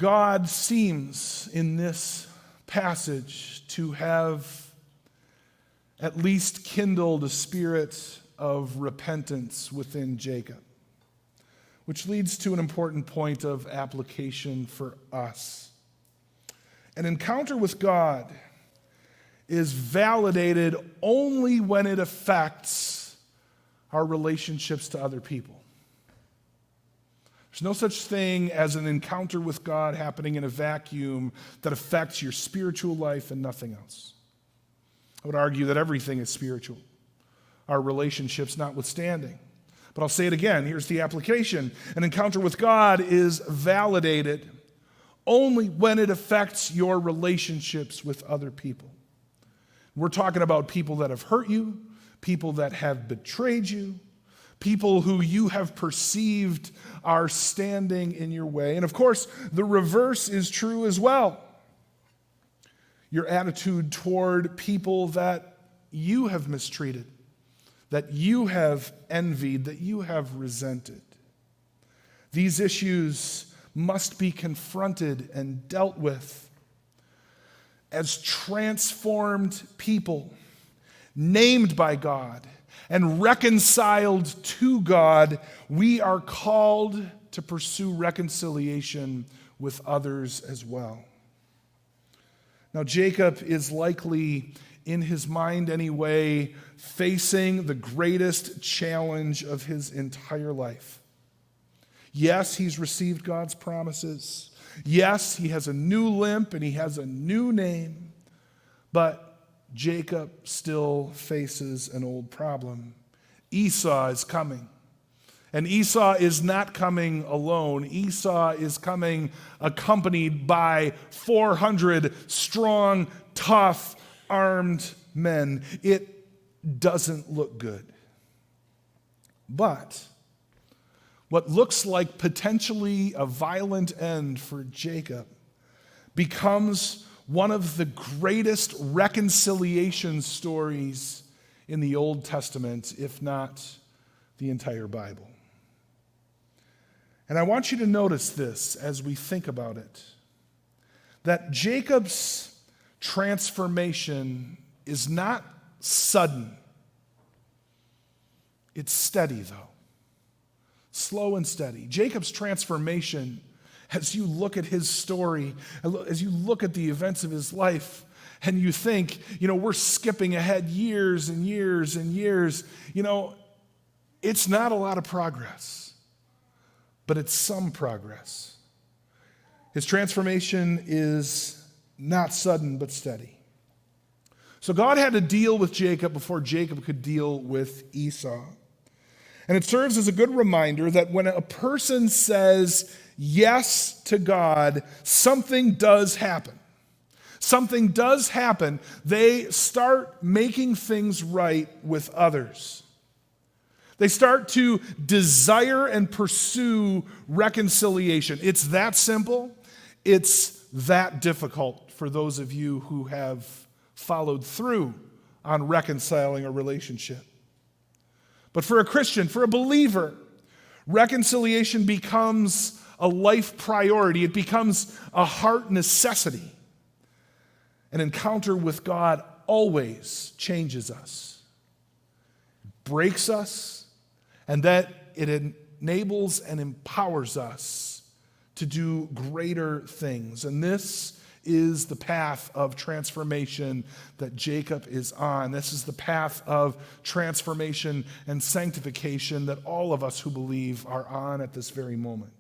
God seems in this passage to have at least kindled a spirit of repentance within Jacob, which leads to an important point of application for us. An encounter with God is validated only when it affects our relationships to other people. There's no such thing as an encounter with God happening in a vacuum that affects your spiritual life and nothing else. I would argue that everything is spiritual, our relationships notwithstanding. But I'll say it again. Here's the application. An encounter with God is validated only when it affects your relationships with other people. We're talking about people that have hurt you, people that have betrayed you, people who you have perceived are standing in your way. And of course, the reverse is true as well. Your attitude toward people that you have mistreated, that you have envied, that you have resented. These issues must be confronted and dealt with. As transformed people, named by God and reconciled to God, we are called to pursue reconciliation with others as well. Now, Jacob is likely, in his mind anyway, facing the greatest challenge of his entire life. Yes, he's received God's promises. Yes, he has a new limp and he has a new name, but Jacob still faces an old problem. Esau is coming. And Esau is not coming alone. Esau is coming accompanied by 400 strong, tough, armed men. It doesn't look good. But what looks like potentially a violent end for Jacob becomes one of the greatest reconciliation stories in the Old Testament, if not the entire Bible. And I want you to notice this as we think about it, that Jacob's transformation is not sudden. It's steady, though. Slow and steady. Jacob's transformation, as you look at his story, as you look at the events of his life, and you think, we're skipping ahead years and years and years, it's not a lot of progress, but it's some progress. His transformation is not sudden, but steady. So God had to deal with Jacob before Jacob could deal with Esau. And it serves as a good reminder that when a person says yes to God, something does happen. Something does happen. They start making things right with others. They start to desire and pursue reconciliation. It's that simple. It's that difficult for those of you who have followed through on reconciling a relationship. But for a Christian, for a believer, reconciliation becomes a life priority. It becomes a heart necessity. An encounter with God always changes us, breaks us, and that it enables and empowers us to do greater things. And this is the path of transformation that Jacob is on. This is the path of transformation and sanctification that all of us who believe are on at this very moment.